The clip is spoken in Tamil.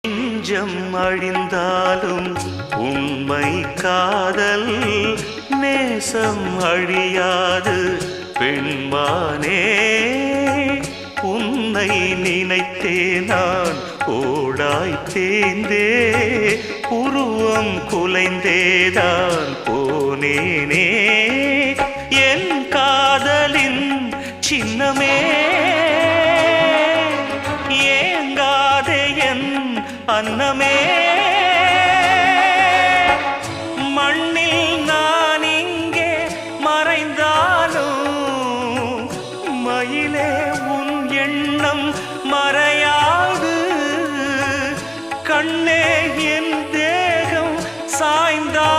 நெஞ்சம் அழிந்தாலும் உண்மை காதல் நேசம் அழியாது பெண்மானே. உன்னை நினைத்தே நான் ஓடாய் தேய்ந்தே உருவம் குலைந்தேதான் போனேனே. என் காதலின் சின்னமே ஏங்காதே என் அன்னமே. மண்ணில் நான் இங்கே மறைந்தாலும் மயிலே உன் எண்ணம் மறையாது. கண்ணே என் தேகம் சாய்ந்தா